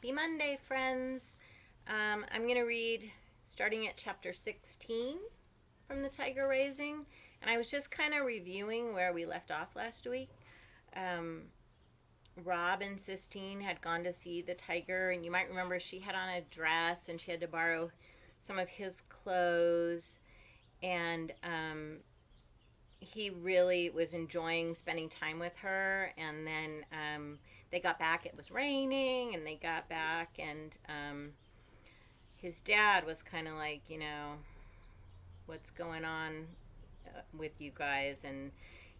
Happy Monday, friends. I'm going to read starting at chapter 16 from The Tiger Raising. And I was just kind of reviewing where we left off last week. Rob and Sistine had gone to see the tiger, and you might remember she had on a dress and she had to borrow some of his clothes. And he really was enjoying spending time with her. And then they got back, it was raining, and they got back, and his dad was kind of like, what's going on with you guys? And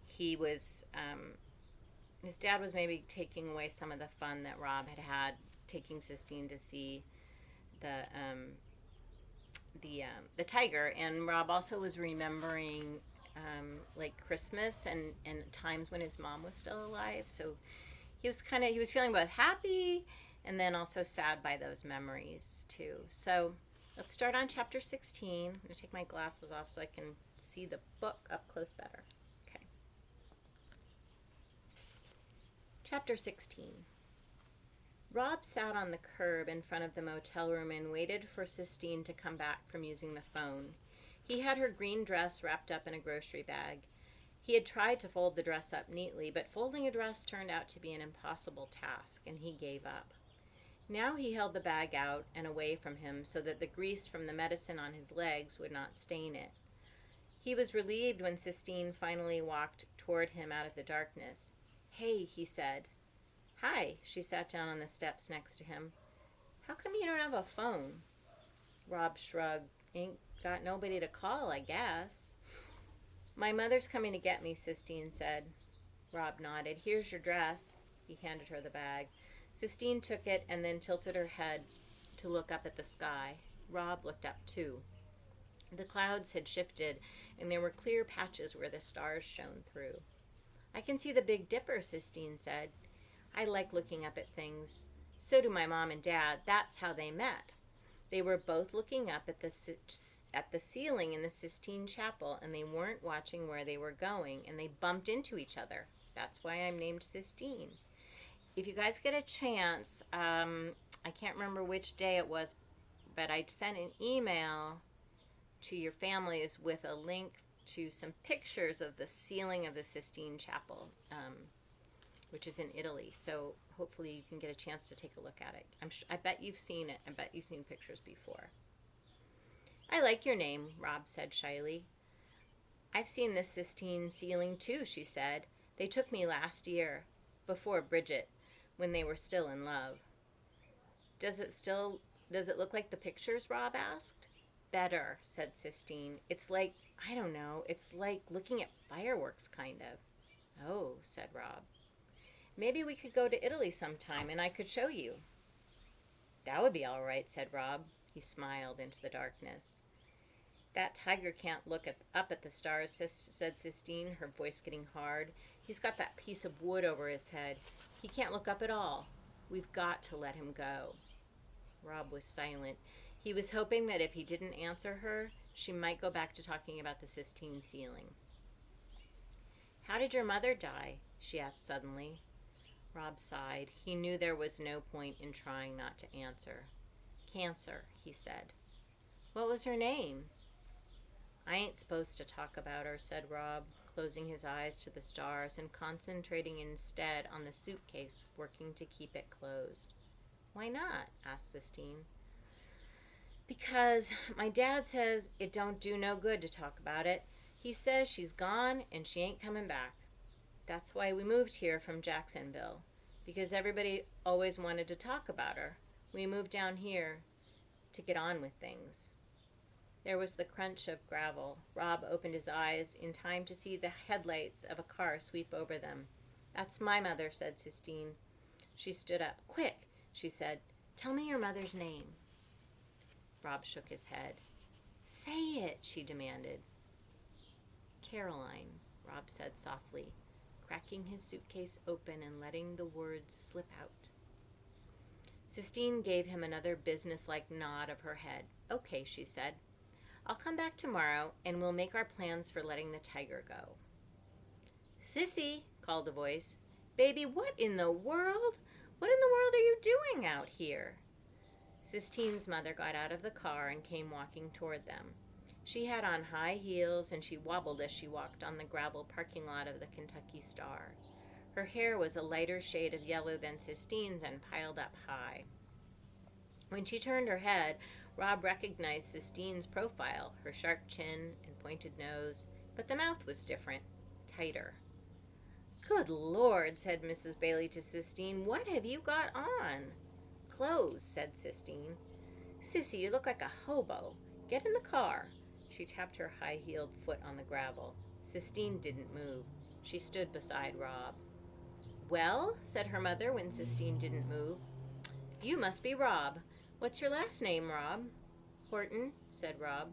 he was, his dad was maybe taking away some of the fun that Rob had taking Sistine to see the tiger. And Rob also was remembering like Christmas and times when his mom was still alive. So he was feeling both happy and then also sad by those memories too. So let's start on chapter 16. I'm going to take my glasses off so I can see the book up close better. Okay. Chapter 16. Rob sat on the curb in front of the motel room and waited for Sistine to come back from using the phone. He had her green dress wrapped up in a grocery bag. He had tried to fold the dress up neatly, but folding a dress turned out to be an impossible task, and he gave up. Now he held the bag out and away from him so that the grease from the medicine on his legs would not stain it. He was relieved when Sistine finally walked toward him out of the darkness. "Hey," he said. "Hi." She sat down on the steps next to him. "How come you don't have a phone?" Rob shrugged. "Ain't got nobody to call, I guess." "My mother's coming to get me," Sistine said. Rob nodded. "Here's your dress." He handed her the bag. Sistine took it and then tilted her head to look up at the sky. Rob looked up too. The clouds had shifted, and there were clear patches where the stars shone through. "I can see the Big Dipper," Sistine said. "I like looking up at things. So do my mom and dad. That's how they met. They were both looking up at the ceiling in the Sistine Chapel, and they weren't watching where they were going, and they bumped into each other. That's why I'm named Sistine. If you guys get a chance, I can't remember which day it was, but I sent an email to your families with a link to some pictures of the ceiling of the Sistine Chapel, which is in Italy. So hopefully you can get a chance to take a look at it. I bet you've seen it. I bet you've seen pictures before." "I like your name," Rob said shyly. "I've seen the Sistine ceiling too," she said. "They took me last year, before Bridget, when they were still in love." Does it look like the pictures?" Rob asked. "Better," said Sistine. "It's like, I don't know, it's like looking at fireworks, kind of." "Oh," said Rob. "Maybe we could go to Italy sometime and I could show you." "That would be all right," said Rob. He smiled into the darkness. "That tiger can't look up at the stars," said Sistine, her voice getting hard. "He's got that piece of wood over his head. He can't look up at all. We've got to let him go." Rob was silent. He was hoping that if he didn't answer her, she might go back to talking about the Sistine ceiling. "How did your mother die?" she asked suddenly. Rob sighed. He knew there was no point in trying not to answer. "Cancer," he said. "What was her name?" "I ain't supposed to talk about her," said Rob, closing his eyes to the stars and concentrating instead on the suitcase, working to keep it closed. "Why not?" asked Sistine. "Because my dad says it don't do no good to talk about it. He says she's gone and she ain't coming back. That's why we moved here from Jacksonville, because everybody always wanted to talk about her. We moved down here to get on with things." There was the crunch of gravel. Rob opened his eyes in time to see the headlights of a car sweep over them. "That's my mother," said Sistine. She stood up. "Quick," she said. "Tell me your mother's name." Rob shook his head. "Say it," she demanded. "Caroline," Rob said softly, cracking his suitcase open and letting the words slip out. Sistine gave him another businesslike nod of her head. "Okay," she said. "I'll come back tomorrow, and we'll make our plans for letting the tiger go." "Sissy," called a voice. "Baby, what in the world? What in the world are you doing out here? Sistine's mother got out of the car and came walking toward them. She had on high heels and she wobbled as she walked on the gravel parking lot of the Kentucky Star. Her hair was a lighter shade of yellow than Sistine's and piled up high. When she turned her head, Rob recognized Sistine's profile, her sharp chin and pointed nose, but the mouth was different, tighter. "Good Lord," said Mrs. Bailey to Sistine, "what have you got on?" "Clothes," said Sistine. "Sissy, you look like a hobo. Get in the car." She tapped her high-heeled foot on the gravel. Sistine didn't move. She stood beside Rob. "Well," said her mother when Sistine didn't move, "you must be Rob. What's your last name, Rob?" "Horton," said Rob.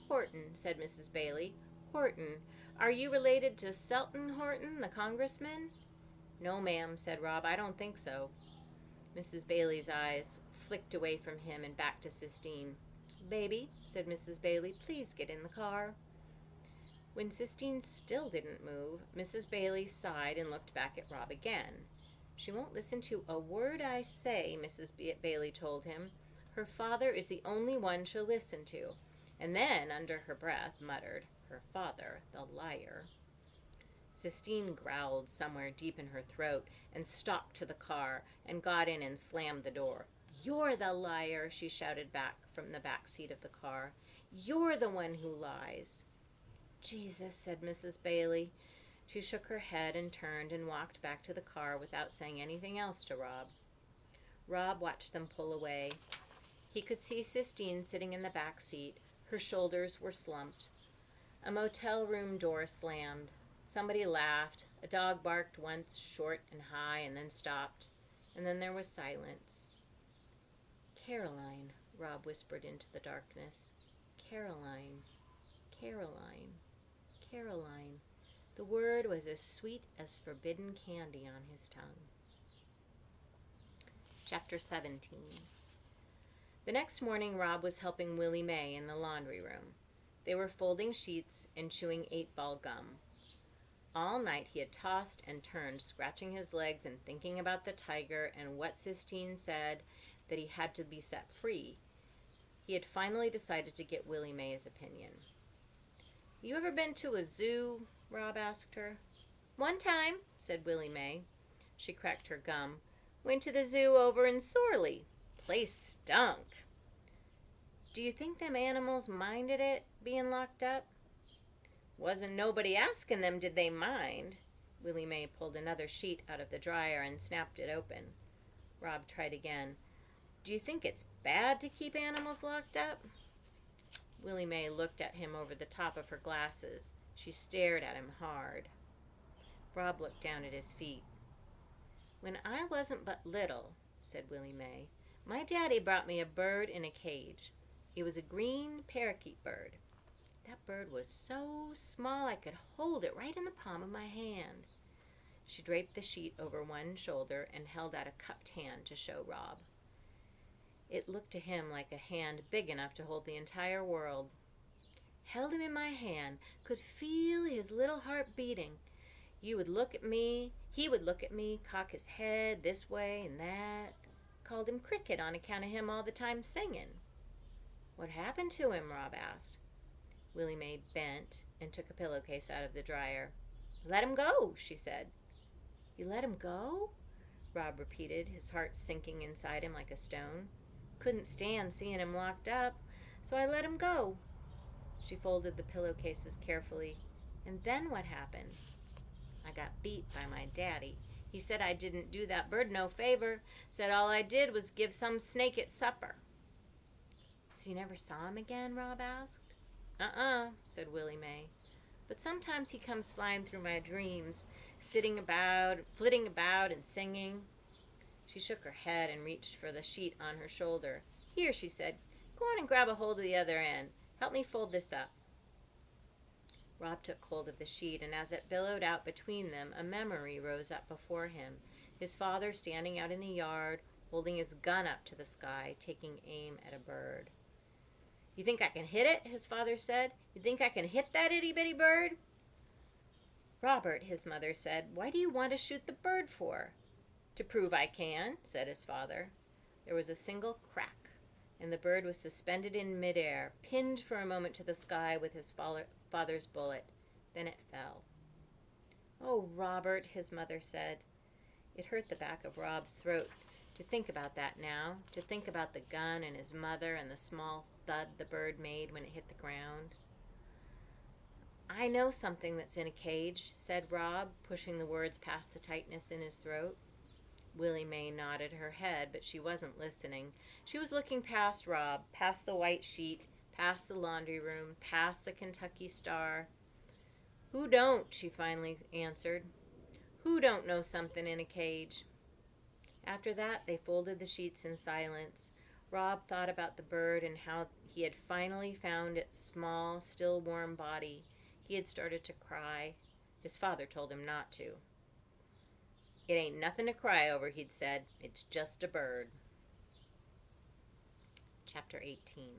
"Horton," said Mrs. Bailey. "Horton. Are you related to Selton Horton, the congressman?" "No, ma'am," said Rob. "I don't think so." Mrs. Bailey's eyes flicked away from him and back to Sistine. "Baby," said Mrs. Bailey, "please get in the car." When Sistine still didn't move, Mrs. Bailey sighed and looked back at Rob again. "She won't listen to a word I say," Mrs. Bailey told him. "Her father is the only one she'll listen to." And then, under her breath, muttered, "Her father, the liar." Sistine growled somewhere deep in her throat and stalked to the car and got in and slammed the door. "You're the liar," she shouted back from the back seat of the car. "You're the one who lies." "Jesus," said Mrs. Bailey. She shook her head and turned and walked back to the car without saying anything else to Rob. Rob watched them pull away. He could see Sistine sitting in the back seat. Her shoulders were slumped. A motel room door slammed. Somebody laughed. A dog barked once, short and high, and then stopped. And then there was silence. "Caroline," Rob whispered into the darkness. "Caroline, Caroline, Caroline." The word was as sweet as forbidden candy on his tongue. Chapter 17. The next morning, Rob was helping Willie Mae in the laundry room. They were folding sheets and chewing 8-ball gum. All night he had tossed and turned, scratching his legs and thinking about the tiger and what Sistine said, that he had to be set free. He had finally decided to get Willie Mae's opinion. "You ever been to a zoo?" Rob asked her. "One time," said Willie Mae. She cracked her gum. "Went to the zoo over in Sorley. Place stunk." "Do you think them animals minded it, being locked up?" "Wasn't nobody asking them did they mind." Willie Mae pulled another sheet out of the dryer and snapped it open. Rob tried again. "Do you think it's bad to keep animals locked up?" Willie Mae looked at him over the top of her glasses. She stared at him hard. Rob looked down at his feet. "When I wasn't but little," said Willie Mae, "my daddy brought me a bird in a cage. It was a green parakeet bird. That bird was so small I could hold it right in the palm of my hand." She draped the sheet over one shoulder and held out a cupped hand to show Rob. It looked to him like a hand big enough to hold the entire world. "Held him in my hand, could feel his little heart beating. He would look at me, cock his head this way and that. Called him Cricket on account of him all the time singing." "What happened to him?" Rob asked. Willie Mae bent and took a pillowcase out of the dryer. "Let him go," she said. "You let him go?" Rob repeated, his heart sinking inside him like a stone. "Couldn't stand seeing him locked up, so I let him go." She folded the pillowcases carefully. "And then what happened?" "I got beat by my daddy. He said I didn't do that bird no favor. Said all I did was give some snake its supper." "So you never saw him again?" Rob asked. Said Willie Mae. "But sometimes he comes flying through my dreams, flitting about and singing." She shook her head and reached for the sheet on her shoulder. "Here," she said, "go on and grab a hold of the other end. Help me fold this up." Rob took hold of the sheet, and as it billowed out between them, a memory rose up before him. His father standing out in the yard, holding his gun up to the sky, taking aim at a bird. "You think I can hit it?" his father said. "You think I can hit that itty-bitty bird?" "Robert," his mother said, "why do you want to shoot the bird for?" To prove I can, said his father. There was a single crack, and the bird was suspended in midair, pinned for a moment to the sky with his father's bullet. Then it fell. Oh, Robert, his mother said. It hurt the back of Rob's throat to think about that now, to think about the gun and his mother and the small thud the bird made when it hit the ground. I know something that's in a cage, said Rob, pushing the words past the tightness in his throat. Willie Mae nodded her head, but she wasn't listening. She was looking past Rob, past the white sheet, past the laundry room, past the Kentucky Star. Who don't, she finally answered. Who don't know something in a cage? After that, they folded the sheets in silence. Rob thought about the bird and how he had finally found its small, still warm body. He had started to cry. His father told him not to. It ain't nothing to cry over, he'd said. It's just a bird. Chapter 18.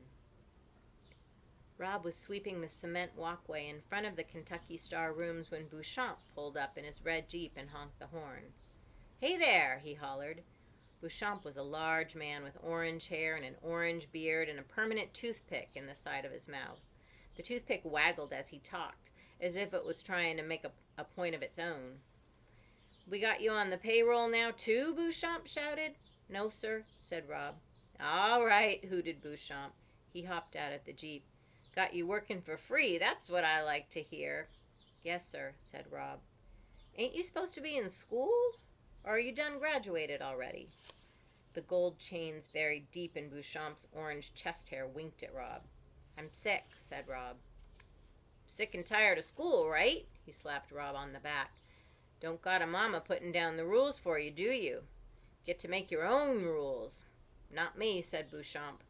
Rob was sweeping the cement walkway in front of the Kentucky Star rooms when Beauchamp pulled up in his red Jeep and honked the horn. Hey there, he hollered. Beauchamp was a large man with orange hair and an orange beard and a permanent toothpick in the side of his mouth. The toothpick waggled as he talked, as if it was trying to make a point of its own. We got you on the payroll now, too? Beauchamp shouted. No, sir, said Rob. All right, hooted Beauchamp. He hopped out of the Jeep. Got you working for free, that's what I like to hear. Yes, sir, said Rob. Ain't you supposed to be in school? Or are you done graduated already? The gold chains buried deep in Beauchamp's orange chest hair winked at Rob. I'm sick, said Rob. Sick and tired of school, right? He slapped Rob on the back. Don't got a mama putting down the rules for you, do you? Get to make your own rules. Not me, said Beauchamp.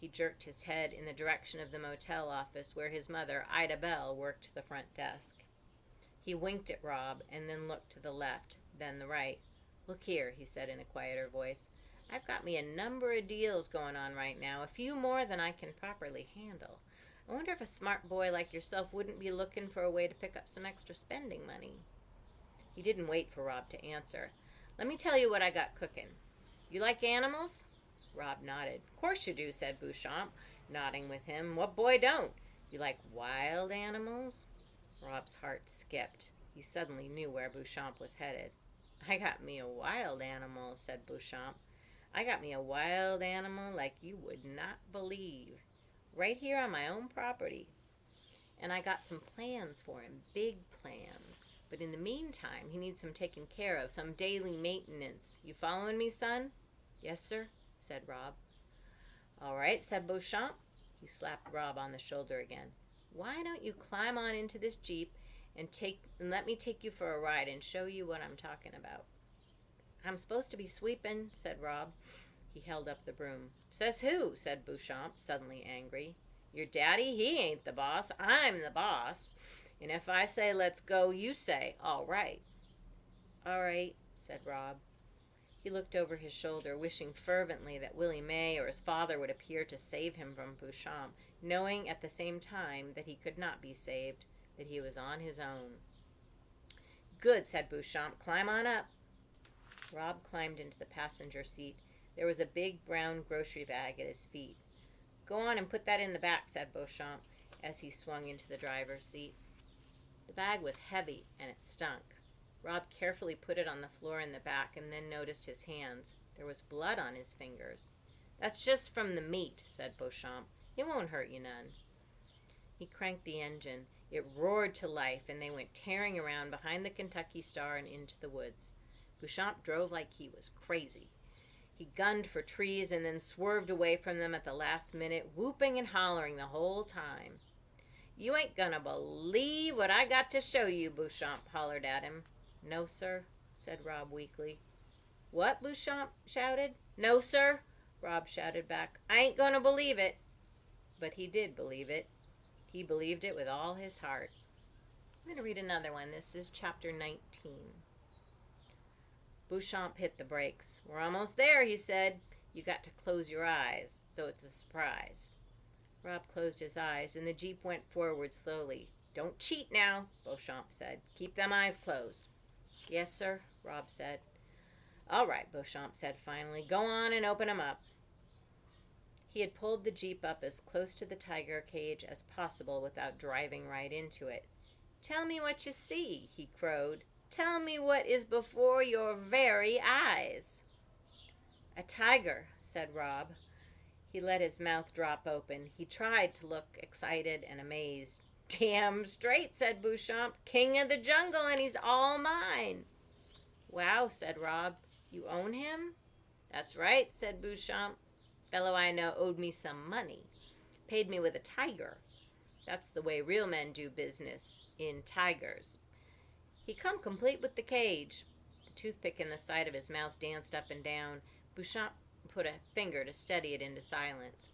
He jerked his head in the direction of the motel office where his mother, Ida Bell, worked the front desk. He winked at Rob and then looked to the left, then the right. Look here, he said in a quieter voice. I've got me a number of deals going on right now, a few more than I can properly handle. I wonder if a smart boy like yourself wouldn't be looking for a way to pick up some extra spending money. He didn't wait for Rob to answer. Let me tell you what I got cooking. You like animals? Rob nodded. Course you do, said Beauchamp, nodding with him. What boy don't? You like wild animals? Rob's heart skipped. He suddenly knew where Beauchamp was headed. I got me a wild animal, said Beauchamp. I got me a wild animal like you would not believe. Right here on my own property. And I got some plans for him, big plans. But in the meantime, he needs some taken care of, some daily maintenance. You following me, son? Yes, sir, said Rob. All right, said Beauchamp. He slapped Rob on the shoulder again. Why don't you climb on into this Jeep and let me take you for a ride and show you what I'm talking about? I'm supposed to be sweeping, said Rob. He held up the broom. Says who? Said Beauchamp, suddenly angry. Your daddy? He ain't the boss. I'm the boss. And if I say let's go, you say, all right. All right, said Rob. He looked over his shoulder, wishing fervently that Willie Mae or his father would appear to save him from Beauchamp, knowing at the same time that he could not be saved, that he was on his own. Good, said Beauchamp. Climb on up. Rob climbed into the passenger seat. There was a big brown grocery bag at his feet. Go on and put that in the back, said Beauchamp, as he swung into the driver's seat. The bag was heavy, and it stunk. Rob carefully put it on the floor in the back and then noticed his hands. There was blood on his fingers. That's just from the meat, said Beauchamp. It won't hurt you none. He cranked the engine. It roared to life, and they went tearing around behind the Kentucky Star and into the woods. Beauchamp drove like he was crazy. He gunned for trees and then swerved away from them at the last minute, whooping and hollering the whole time. You ain't gonna believe what I got to show you, Beauchamp hollered at him. No, sir, said Rob weakly. What? Beauchamp shouted. No, sir, Rob shouted back. I ain't gonna believe it. But he did believe it. He believed it with all his heart. I'm going to read another one. This is chapter 19. Beauchamp hit the brakes. We're almost there, he said. You got to close your eyes, so it's a surprise. Rob closed his eyes, and the Jeep went forward slowly. Don't cheat now, Beauchamp said. Keep them eyes closed. Yes, sir, Rob said. All right, Beauchamp said finally. Go on and open 'em up. He had pulled the jeep up as close to the tiger cage as possible without driving right into it. Tell me what you see, he crowed. Tell me what is before your very eyes. A tiger, said Rob. He let his mouth drop open. He tried to look excited and amazed. Damn straight, said Beauchamp. King of the jungle, and he's all mine. Wow, said Rob. You own him? That's right, said Beauchamp. Fellow I know owed me some money. Paid me with a tiger. That's the way real men do business, in tigers. He come complete with the cage. The toothpick in the side of his mouth danced up and down. Beauchamp put a finger to steady it into silence.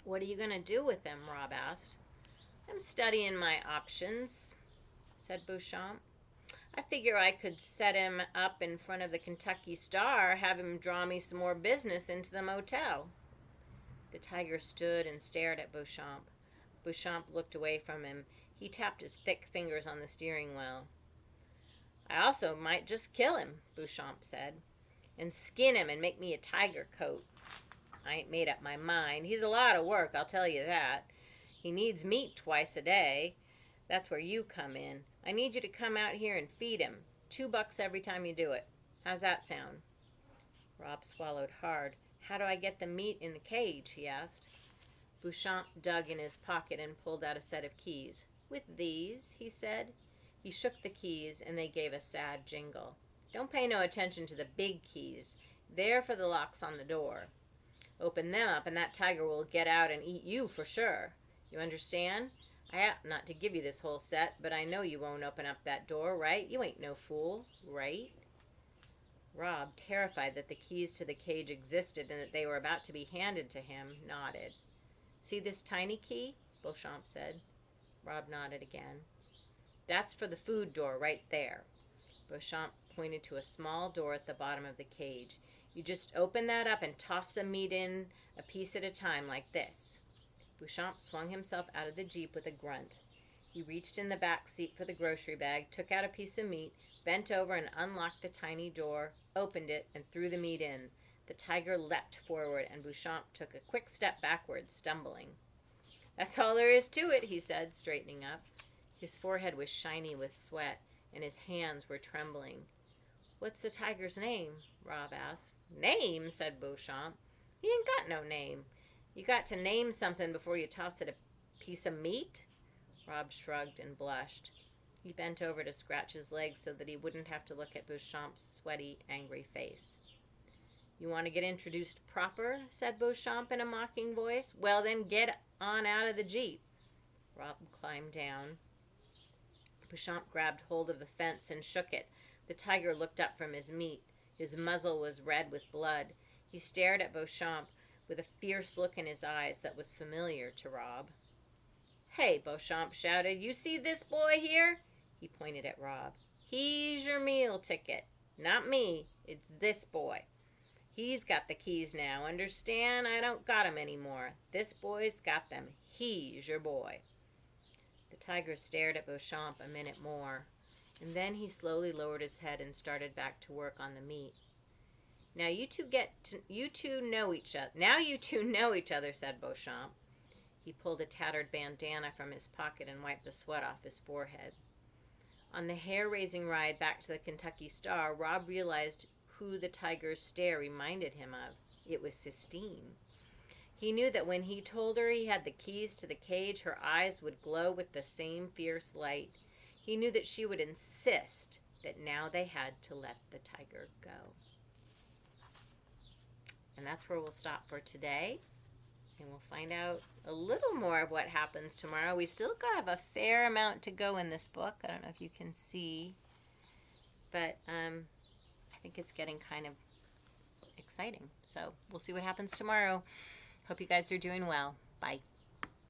What are you going to do with him? Rob asked. I'm studying my options, said Beauchamp. I figure I could set him up in front of the Kentucky Star, have him draw me some more business into the motel. The tiger stood and stared at Beauchamp. Beauchamp looked away from him. He tapped his thick fingers on the steering wheel. I also might just kill him, Beauchamp said, and skin him and make me a tiger coat. I ain't made up my mind. He's a lot of work, I'll tell you that. He needs meat twice a day. That's where you come in. I need you to come out here and feed him. $2 every time you do it. How's that sound? Rob swallowed hard. How do I get the meat in the cage? He asked. Beauchamp dug in his pocket and pulled out a set of keys. With these, he said. He shook the keys, and they gave a sad jingle. Don't pay no attention to the big keys. They're for the locks on the door. Open them up, and that tiger will get out and eat you for sure. You understand? I ought not to give you this whole set, but I know you won't open up that door, right? You ain't no fool, right? Rob, terrified that the keys to the cage existed and that they were about to be handed to him, nodded. See this tiny key? Beauchamp said. Rob nodded again. That's for the food door right there. Beauchamp pointed to a small door at the bottom of the cage. You just open that up and toss the meat in a piece at a time like this. Beauchamp swung himself out of the jeep with a grunt. He reached in the back seat for the grocery bag, took out a piece of meat, bent over and unlocked the tiny door, opened it, and threw the meat in. The tiger leapt forward, and Beauchamp took a quick step backwards, stumbling. That's all there is to it, he said, straightening up. His forehead was shiny with sweat, and his hands were trembling. What's the tiger's name? Rob asked. Name, said Beauchamp. He ain't got no name. You got to name something before you toss it a piece of meat? Rob shrugged and blushed. He bent over to scratch his leg so that he wouldn't have to look at Beauchamp's sweaty, angry face. You want to get introduced proper? Said Beauchamp in a mocking voice. Well, then get on out of the jeep. Rob climbed down. Beauchamp grabbed hold of the fence and shook it. The tiger looked up from his meat. His muzzle was red with blood. He stared at Beauchamp with a fierce look in his eyes that was familiar to Rob. Hey, Beauchamp shouted, you see this boy here? He pointed at Rob. He's your meal ticket. Not me. It's this boy. He's got the keys now, understand? I don't got 'em anymore. This boy's got them. He's your boy. The tiger stared at Beauchamp a minute more, and then he slowly lowered his head and started back to work on the meat. Now you two know each other, said Beauchamp. He pulled a tattered bandana from his pocket and wiped the sweat off his forehead. On the hair-raising ride back to the Kentucky Star, Rob realized who the tiger's stare reminded him of. It was Sistine. He knew that when he told her he had the keys to the cage, her eyes would glow with the same fierce light. He knew that she would insist that now they had to let the tiger go. And that's where we'll stop for today. And we'll find out a little more of what happens tomorrow. We still have a fair amount to go in this book. I don't know if you can see. But I think it's getting kind of exciting. So we'll see what happens tomorrow. Hope you guys are doing well. Bye.